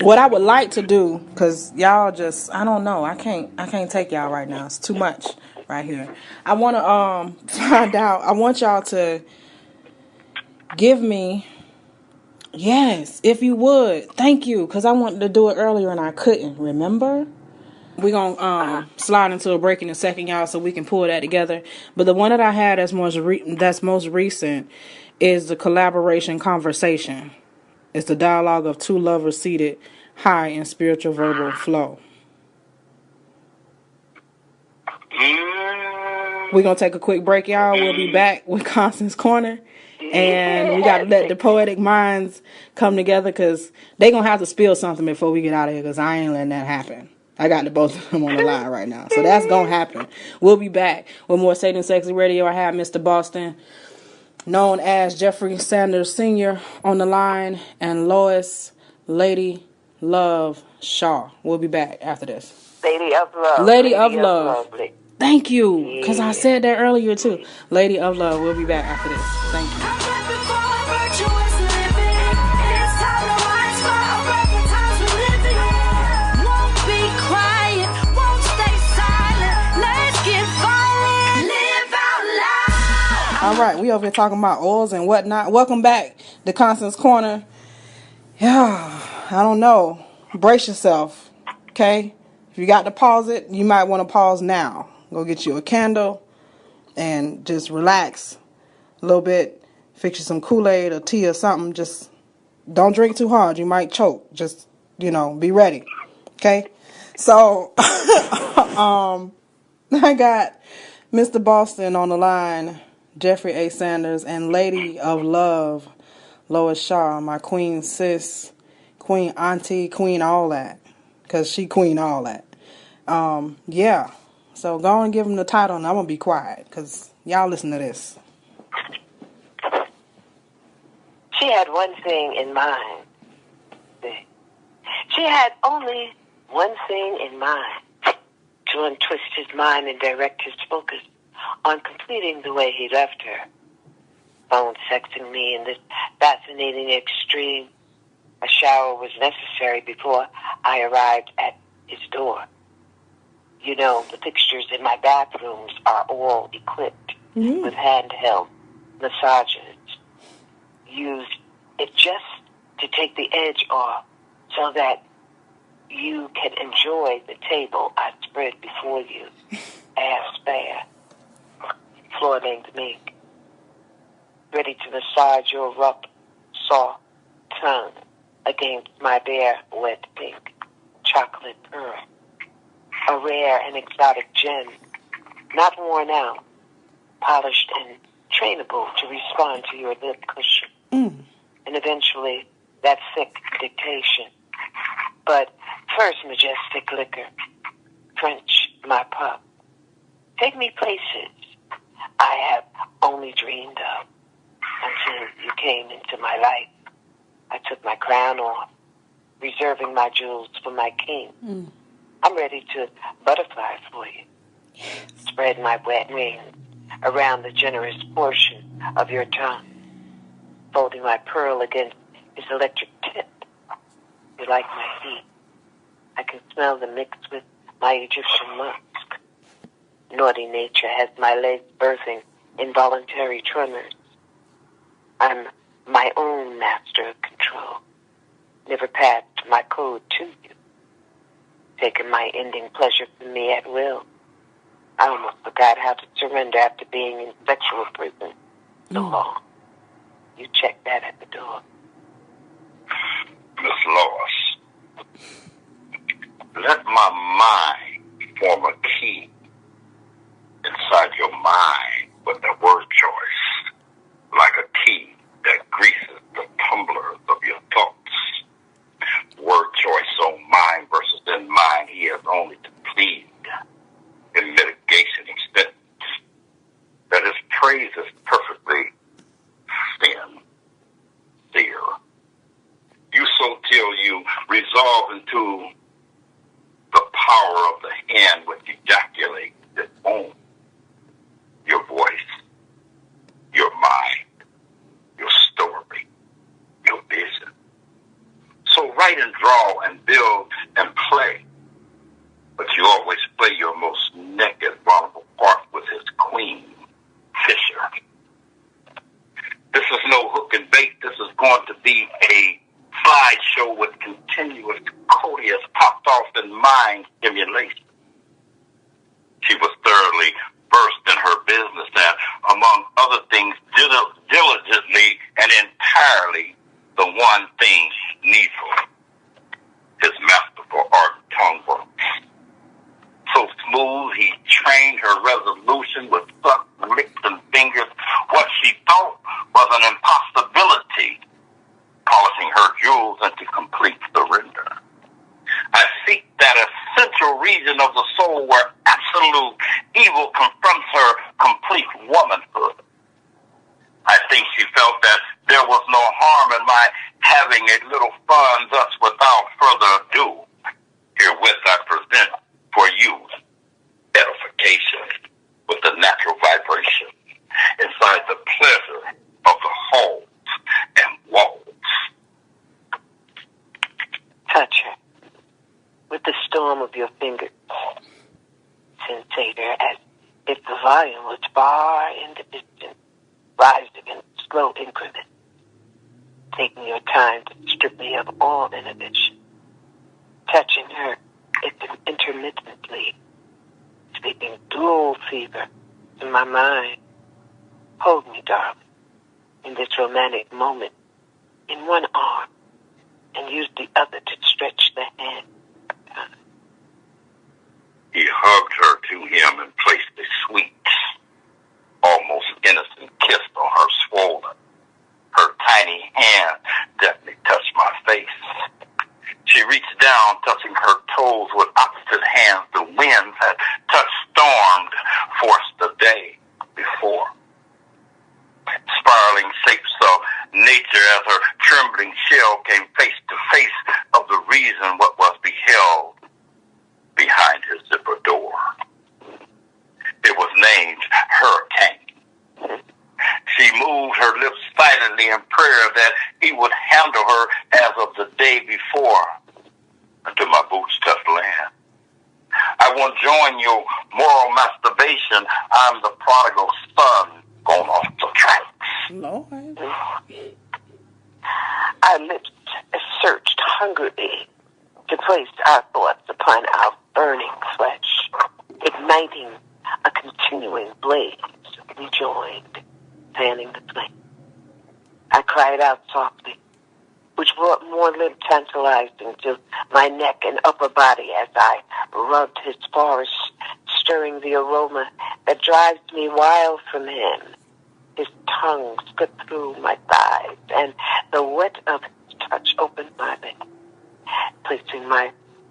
What I would like to do, because y'all just, I don't know, I can't take y'all right now. It's too much right here. I want to find out. I want y'all to give me, yes, if you would, thank you, because I wanted to do it earlier and I couldn't. Remember? We're going to slide into a break in a second, y'all, so we can pull that together. But the one that I had that's most recent is the collaboration conversation. It's the dialogue of two lovers seated high in spiritual verbal flow. We're going to take a quick break, y'all. We'll be back with Constance Corner. And we got to let the poetic minds come together, because they going to have to spill something before we get out of here, because I ain't letting that happen. I got the both of them on the line right now. So that's going to happen. We'll be back with more Satan Sexy Radio. I have Mr. Boston, known as Jeffery Sanders Sr., on the line, and Lois, Lady Love Shaw. We'll be back after this. Lady of Love. Lady of Love. Thank you, because Yeah. I said that earlier, too. Lady of Love. We'll be back after this. Thank you. All right, we over here talking about oils and whatnot. Welcome back to Constance Corner. Yeah, I don't know. Brace yourself, okay? If you got to pause it, you might want to pause now. Go get you a candle and just relax a little bit. Fix you some Kool-Aid or tea or something. Just don't drink too hard. You might choke. Just, be ready, okay? So, I got Mr. Boston on the line, Jeffery A. Sanders, and Lady of Love, Lois Shaw, my queen sis, queen auntie, queen all that, because she queen all that. Yeah, so go and give him the title, and I'm going to be quiet, because y'all listen to this. She had one thing in mind. She had only one thing in mind: to untwist his mind and direct his focus on completing the way he left her. Phone sexing me in this fascinating extreme. A shower was necessary before I arrived at his door. The fixtures in my bathrooms are all equipped with handheld massagers. Use it just to take the edge off so that you can enjoy the table I spread before you. Ass bare. Floor length mink. Ready to massage your rough, soft tongue against my bare, wet pink chocolate pearl. A rare and exotic gem, not worn out, polished and trainable to respond to your lip cushion. And eventually, that thick dictation. But first, majestic liquor, French my pup. Take me places I have only dreamed of until you came into my life. I took my crown off, reserving my jewels for my king. I'm ready to butterfly for you. Spread my wet wings around the generous portion of your tongue, folding my pearl against his electric tip. You like my heat. I can smell the mix with my Egyptian musk. Naughty nature has my legs birthing involuntary tremors. I'm my own master of control. Never passed my code to you. Taking my ending pleasure from me at will. I almost forgot how to surrender after being in sexual prison so long. You check that at the door. Miss Lois, let my mind form a key inside your mind with the word choice, like a key that greases the tumblers of your thoughts. Word choice on mine versus in mine, he has only to plead in mitigation extent that his praise is perfectly sincere. You so till you resolve into the power of the hand which ejaculates its own. Your voice write and draw and build and play. But you always play your most naked, vulnerable part with his queen, Fisher. This is no hook and bait. This is going to be a slideshow with continuous courteous popped-off and mind stimulation. She was thoroughly versed in her business and, among other things, diligently and entirely the one thing needful, his masterful art tongue work. So smooth, he trained her resolution with sucked lips and fingers. What she thought was an impossibility, polishing her jewels into complete surrender. I seek that essential region of the soul where absolute evil confronts her complete womanhood. I think she felt that there was no harm in my having a little fun, thus without further ado, herewith I present for you edification with the natural vibration inside the pleasure of the halls and walls. Touch her with the storm of your fingers. Sensate her as if the volume was far in the distance, rising in slow increments. Taking your time to strip me of all inhibition. Touching her intermittently, speaking dual fever in my mind. Hold me, darling, in this romantic moment, in one arm, and use the other to stretch the hand. He hugged her to him and placed a sweet, almost innocent kiss on her swollen. Her tiny hand deftly touched my face. She reached down, touching her toes with opposite hands. The winds had touched stormed force the day before. Spiraling shapes of nature as her trembling shell came face to face of the reason what was beheld behind his zipper door. It was named Hurricane. She moved her lips silently in prayer that he would handle her as of the day before until my boots touched land. I won't join your moral masturbation. I'm the prodigal son gone off the tracks. Lord. Our lips searched hungrily to place our thoughts upon our burning flesh, igniting a continuing blaze. We joined, fanning the flame. I cried out softly, which brought more lip tantalizing to my neck and upper body as I rubbed his forest, stirring the aroma that drives me wild from him. His tongue slipped through my thighs, and the wet of his touch opened my leg, placing my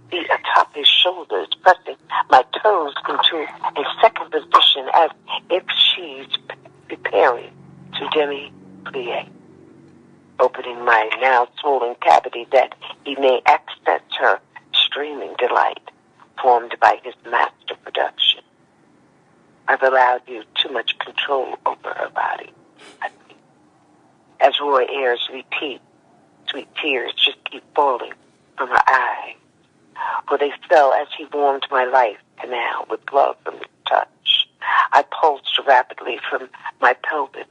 feet atop his shoulders, pressing my toes into a second position as if she's preparing to demi-plie, opening my now swollen cavity that he may access her streaming delight formed by his master production. I've allowed you too much control over her body. As Roy Ayers repeats, sweet tears just keep falling from her eyes, for they fell as he warmed my life canal with love from his touch. I pulsed rapidly from my pelvis.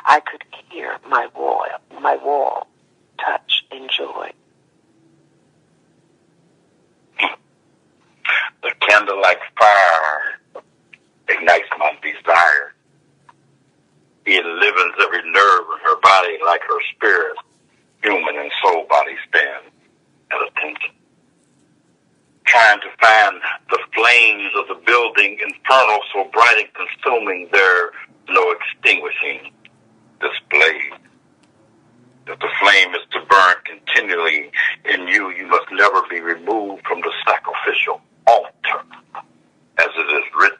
I could hear my wall touch in joy. The candlelight fire ignites my desire. He enlivens every nerve in her body like her spirit, human and soul body stand at attention. Trying to find the flames of the building infernal so bright and consuming, there no extinguishing this blaze. If the flame is to burn continually in you, you must never be removed from the sacrificial altar, as it is written.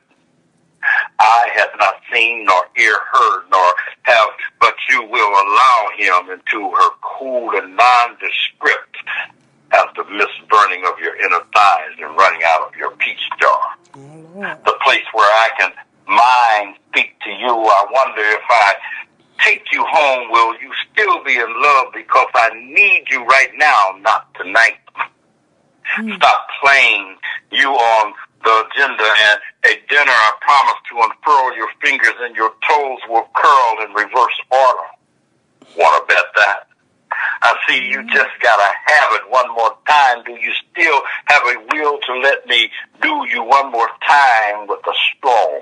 I have not seen, nor ear heard, nor have, but you will allow him into her cool and nondescript as the mist burning of your inner thighs and running out of your peach jar. The place where I can mind speak to you. I wonder if I take you home, will you still be in love? Because I need you right now, not tonight. Stop playing you on the agenda, and a dinner I promise to unfurl your fingers and your toes will curl in reverse order. Want to bet that? I see you just gotta have it one more time. Do you still have a will to let me do you one more time with a strong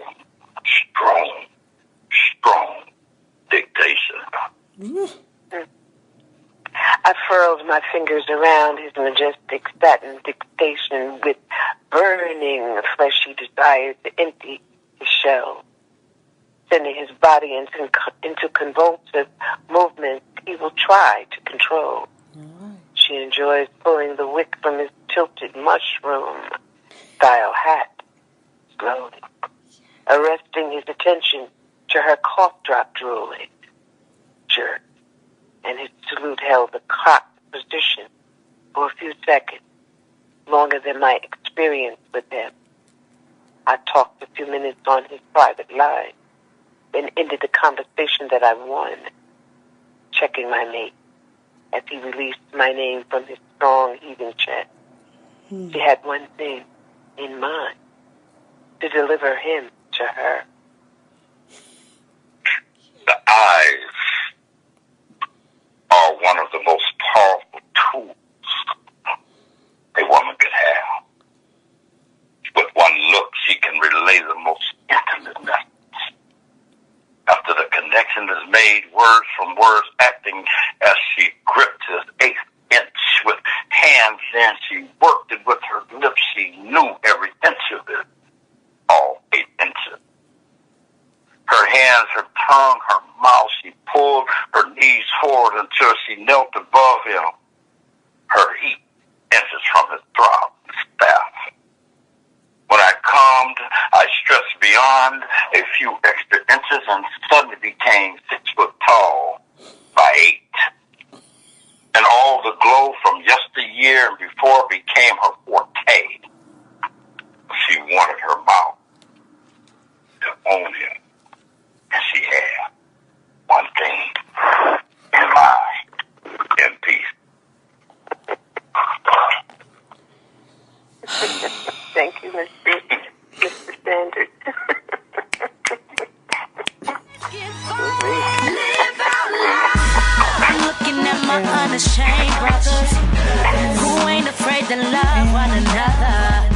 dictation? I furled my fingers around his majestic satin dictation with burning fleshy desire to empty his shell, sending his body into convulsive movements he will try to control. She enjoys pulling the wick from his tilted mushroom-style hat, slowly, arresting his attention to her cough drop drooling jerk, and his salute held the cocked position for a few seconds, longer than my experience with him. I talked a few minutes on his private line, then ended the conversation that I won, checking my mate as he released my name from his strong heaving chest. She had one thing in mind, to deliver him to her. The eyes are one of the most powerful tools a woman could have. With one look, she can relay the most intimate message. After the connection is made, words from words acting as she gripped his eighth inch with hands, then she worked it with her lips. She knew every inch of it, all 8 inches. Her hands, her tongue, her mouth, she pulled her knees forward until she knelt above him. Her heat inches from his throb and staff. When I calmed, I stretched beyond a few extra inches and suddenly became 6 foot tall by 8. And all the glow from yesteryear and before became her forte. She wanted her mouth to own him. And she had one thing in mind, in peace. Thank you, Mr. Sanders. I'm looking at my unashamed brothers who ain't afraid to love one another.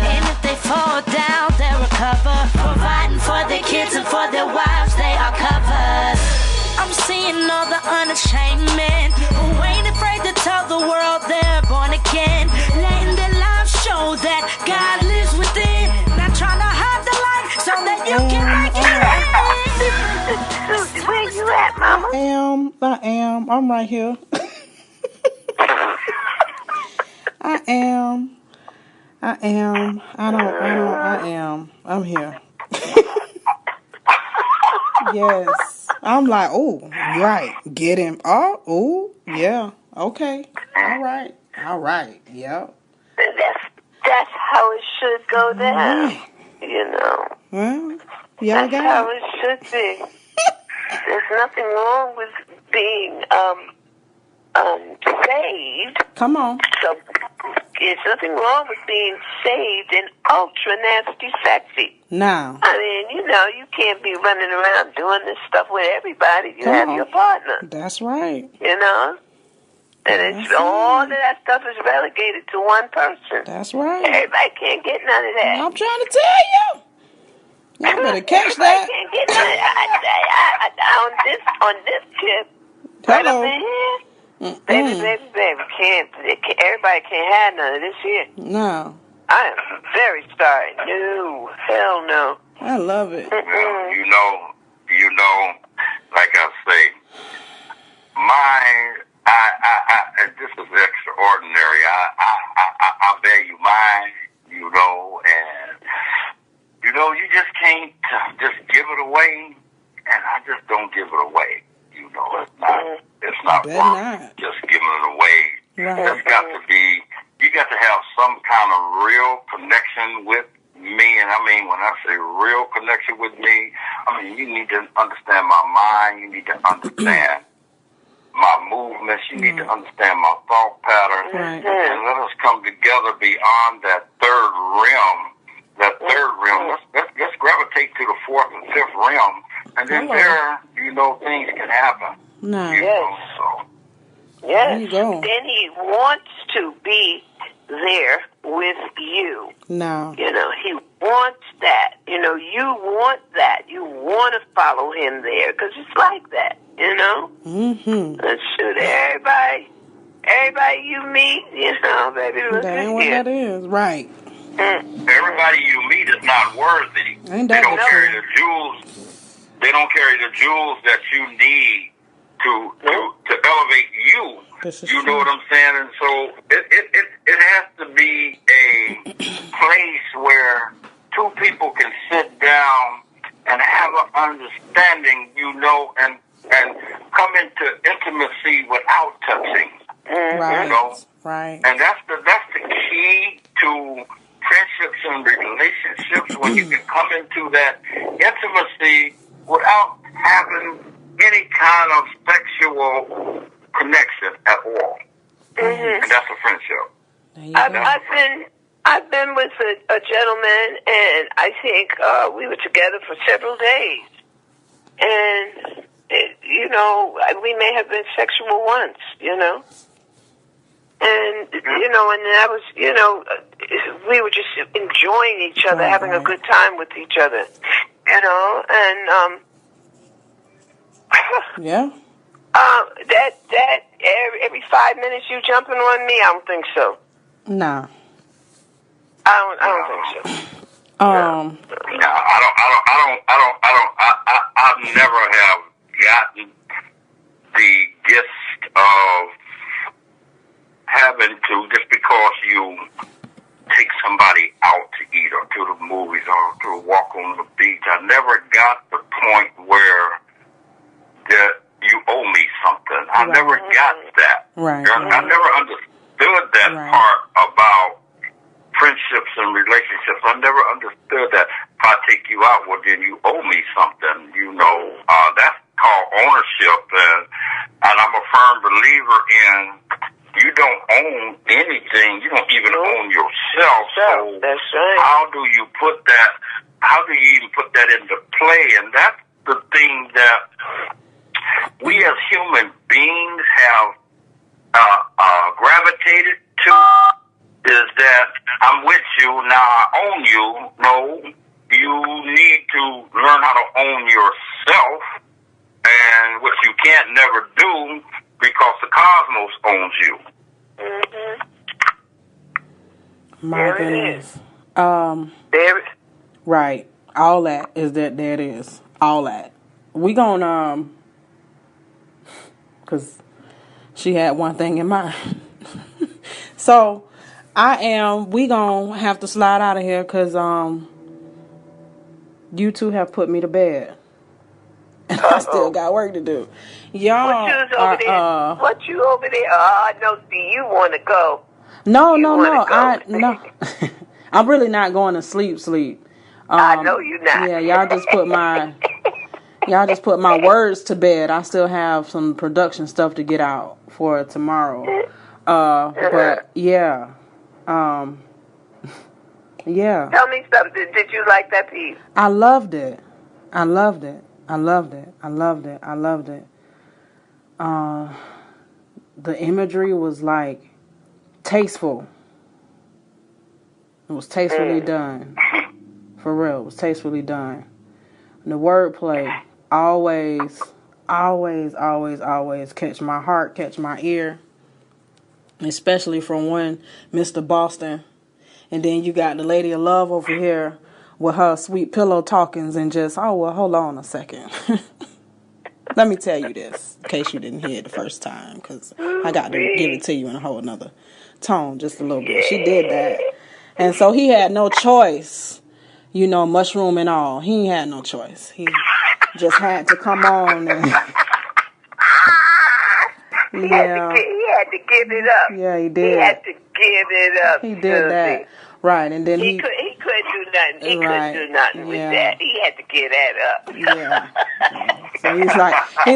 And if they fall down, they recover. Providing for their kids and for their wives, they are covered. I'm seeing all the unashamed men who ain't afraid to tell the world they're born again, letting their lives show that God lives within. Not trying to hide the light so that you can make it right. Susie, where you at, Mama? I am. I'm right here. I am. I'm here. Yes. I'm like, oh, right. Get him. Oh, yeah. Okay. All right. Yep. That's how it should go down. You know. Well, yeah, that's how it should be. There's nothing wrong with being saved. Come on. So there's nothing wrong with being saved and ultra nasty sexy. Now. I mean, you can't be running around doing this stuff with everybody. You have your partner. That's right. And it's all of that stuff is relegated to one person. That's right. Everybody can't get none of that. I'm trying to tell you. You better catch that. Can't get none of that. On this tip, right up in here, baby, everybody can't have none of this here. No. I am very sorry. No, hell no. I love it. Well, you know, like I say, this is extraordinary. I value mine, and you just can't just give it away, and I just don't give it away. It's not worth just giving it away. Right. You got to have some kind of real connection with me, and I mean, when I say real connection with me, I mean, you need to understand my mind, you need to understand my movement, development. She needs to understand my thought pattern. Right. And let us come together beyond that third realm. That third realm. Let's gravitate to the fourth and fifth realm. And then there, things can happen. Nice. So. Yes. There you go. Then he wants to be there with you. No. He wants that. You want that. You want to follow him there because it's like that, Mm-hmm. Let's shoot everybody you meet, baby, look That ain't at what you. that is. Right. Everybody you meet is not worthy. Ain't They that don't the carry truth? the jewels. They don't carry the jewels that you need to elevate you. This is You know true. what I'm saying? And so it has to be a place where two people can sit down and have an understanding, and come into intimacy without touching. Right. Right. And that's the key to friendships and relationships, when you can come into that intimacy without having any kind of sexual connection at all. And that's a friendship. There you go. I've been with a gentleman, and I think we were together for several days, and we may have been sexual once, and and that was, we were just enjoying each other, having a good time with each other, and Yeah. that every 5 minutes you jumping on me, I don't think so. Nah. I don't think so. I've never have gotten the gift of having to, just because you take somebody out to eat or to the movies or to walk on the beach. I never got the point where that you owe me something. I never got that. Right. I never understood that part about friendships and relationships. I never understood that if I take you out, well, then you owe me something. That's called ownership, and I'm a firm believer in you don't own anything. You don't even own yourself. So that's right. How do you put that? How do you even put that into play? And that's the thing that we as human beings have gravitated to, is that I'm with you, now I own you. No, you need to learn how to own yourself, and which you can't never do because the cosmos owns you. My goodness. There. Right. All that is that. There it is. All that. We gonna because she had one thing in mind. So we gonna have to slide out of here because you two have put me to bed. And I still got work to do. Y'all What you over there? I know. Do you want to go? No. No. I'm really not going to sleep. I know you're not. Yeah, y'all just put my words to bed. I still have some production stuff to get out for tomorrow. But yeah. Yeah. Tell me something. Did you like that piece? I loved it. The imagery was like tasteful. It was tastefully done. For real, it was tastefully done. And the wordplay always catch my heart, catch my ear. Especially from one Mr. Boston. And then you got the Lady of Love over here with her sweet pillow talkings and just, hold on a second. Let me tell you this, in case you didn't hear it the first time, because I got to give it to you in a whole nother tone, just a little bit. She did that. And so he had no choice, mushroom and all. He had no choice. He just had to come on and... He had to give it up. Yeah, he did. He had to give it up. He did that. Right, and then he couldn't do nothing. He couldn't do nothing with that. He had to give that up. Yeah. So he's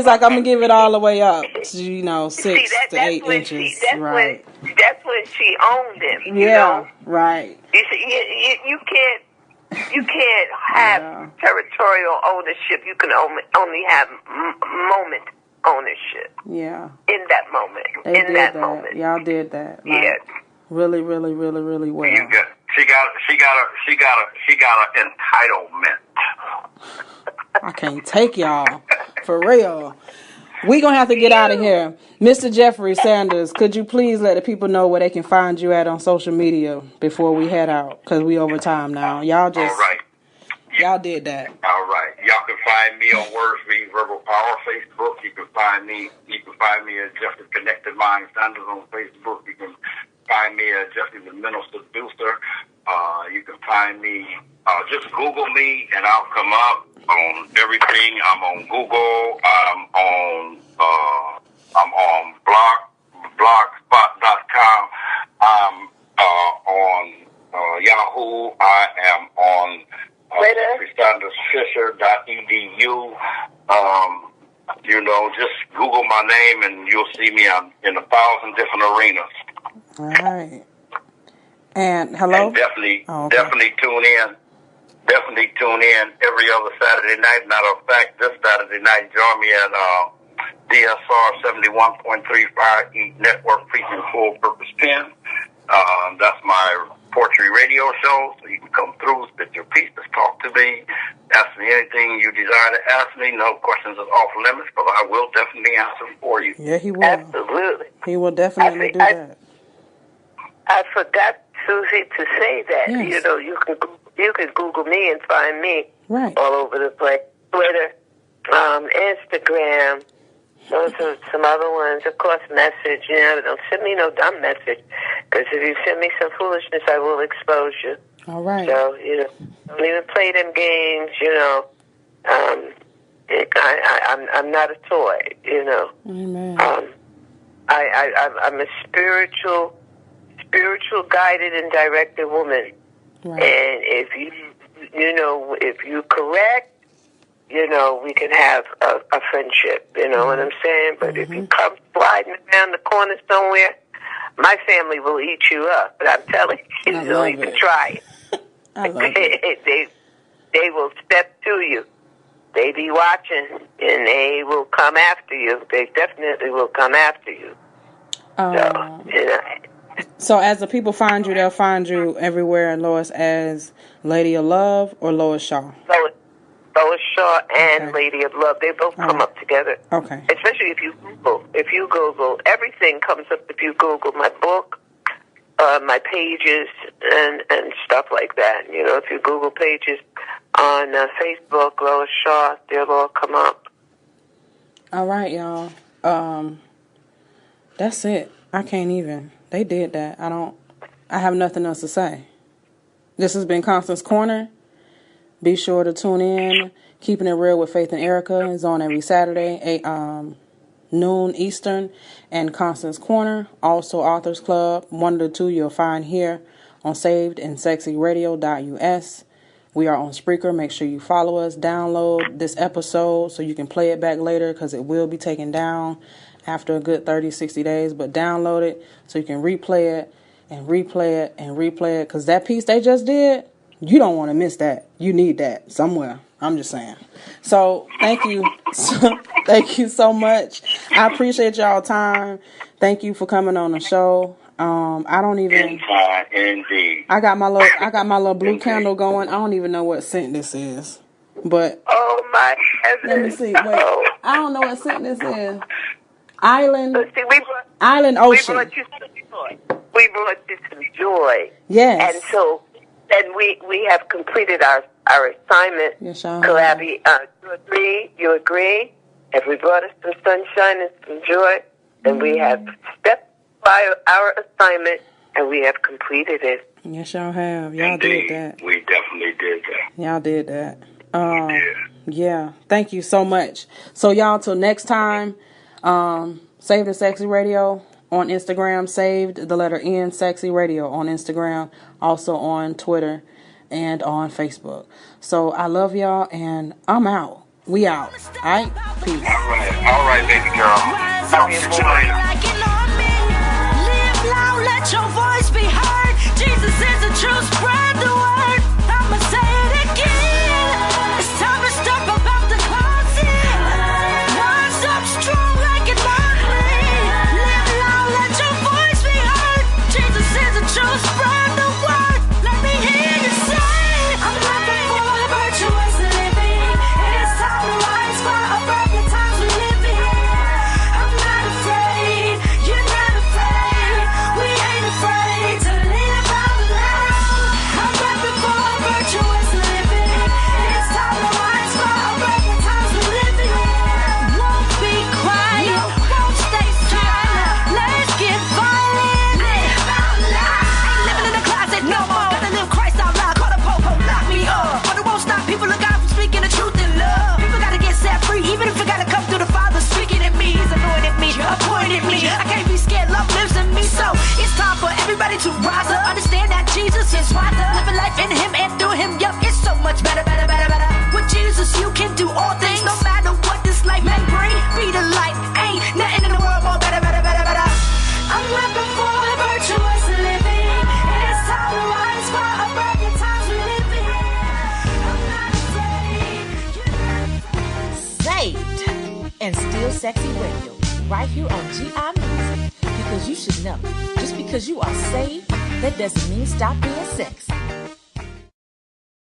like, I'm gonna give it all the way up to 6 to 8 inches. Right. That's when she owned him. Yeah. Right. You see, you can't have territorial ownership. You can only have moment ownership. Yeah. In that moment. In that moment. Y'all did that. Like, yes. Really, really, really, really well. She got an entitlement. I can't take y'all. For real. We gonna have to get out of here. Mr. Jeffery Sanders, could you please let the people know where they can find you at on social media before we head out? Because we over time now. Y'all just... All right. Y'all did that. All right. Y'all can find me on Words Being Verbal Power Facebook. You can find me at Jeffery Connected Mind Sanders on Facebook. You can find me at Jeffery the Mental Seducer. You can find me, just Google me and I'll come up on everything. I'm on Google. I'm on blogspot.com. I'm on Yahoo. I am on JefferySandersFisher.edu. Just Google my name and you'll see me in 1,000 different arenas. All right. And hello? And definitely tune in. Definitely tune in every other Saturday night. Matter of fact, this Saturday night, join me at DSR 71.35 E Network Preaching Full Purpose Pen. That's my poetry radio show, so you can come through, spit your piece, just talk to me, ask me anything you desire to ask me. No questions is off limits, but I will definitely answer them for you. Yeah, he will. Absolutely. He will definitely do that. I forgot, Susie, to say that. Yes. You can Google me and find me all over the place. Twitter, Instagram. Those are some other ones. Of course, message. Don't send me no dumb message. Because if you send me some foolishness, I will expose you. All right. So, don't even play them games, I'm not a toy, Amen. I'm a spiritual guided and directed woman. Right. And if you correct, we can have a friendship, what I'm saying? But if you come sliding around the corner somewhere, my family will eat you up. But I'm telling you, don't even try it. I love it. They will step to you. They be watching, and they will come after you. They definitely will come after you. So as the people find you, they'll find you everywhere, Lois, as Lady of Love or Lois Shaw? Lois Shaw and Lady of Love. They both come up together. Okay. Especially if you Google, everything comes up if you Google my book, my pages, and stuff like that. If you Google pages on Facebook, Lois Shaw, they'll all come up. All right, y'all. That's it. I can't even. They did that. I have nothing else to say. This has been Constance Corner. Be sure to tune in. Keeping It Real with Faith and Erica is on every Saturday, noon Eastern. And Constance Corner, also Authors Club. One of the two you'll find here on savedandsexyradio.us. We are on Spreaker. Make sure you follow us. Download this episode so you can play it back later because it will be taken down after a good 30, 60 days. But download it so you can replay it and replay it and replay it. Because that piece they just did, you don't want to miss that. You need that somewhere. I'm just saying. So thank you. Thank you so much. I appreciate y'all time. Thank you for coming on the show. I don't even. Indeed. I got my little blue candle going. I don't even know what scent this is. But oh my heavens. Let me see. Wait. I don't know what scent this is. Island Ocean. We brought you some joy. Yes. And so then we have completed our assignment. Yes, y'all. collabie. You agree? If we brought us some sunshine and some joy, then we have stepped by our assignment and we have completed it. Yes, y'all have. Y'all Indeed. did that. We definitely did that. Y'all did that. Yeah. Thank you so much. So y'all, till next time, Saved and Sexy Radio on Instagram, Saved the letter N Sexy Radio on Instagram, also on Twitter and on Facebook. So I love y'all and I'm out. We out. All right? Peace. All right, baby girl. Love you, boy. Live loud, let your voice be heard. Jesus is the truth, spread the word. I'ma say it again. It's time to step about the closet. Rise up strong like an army. Live loud, let your voice be heard. Jesus is the truth, spread the word. Let me hear you say, I'm looking for virtuous living. It's time to rise far above the times we live in. I'm not afraid, you're not afraid. We ain't afraid to live out loud. I'm looking for virtuous living. It's time to rise far above the times we live in. Won't be quiet, won't stay silent. Let's get violent. Live out loud. Ain't living in the closet no more. Gotta live Christ out loud. Call the popo, lock me up. But it won't stop people look out from speaking the truth in love. People gotta get set free, even if it gotta come through the Father speaking in me. He's anointed me, appointed me. I can't be scared, love lives in me. So it's time for everybody to rise up. Understand that Jesus is wiser. Living life in Him and through Him. Yup, it's so much better, better, better, better. With Jesus, you can do all things, no matter what this life may bring. Be the light, ain't nothing in the world more better, better, better, better. I'm looking for virtuous living. It's time to rise far above the times we live in. I'm not afraid. You're not afraid. Saved and Still Sexy Radio, right here on GI Music. Because you should know, just because you are saved, that doesn't mean stop being sexy.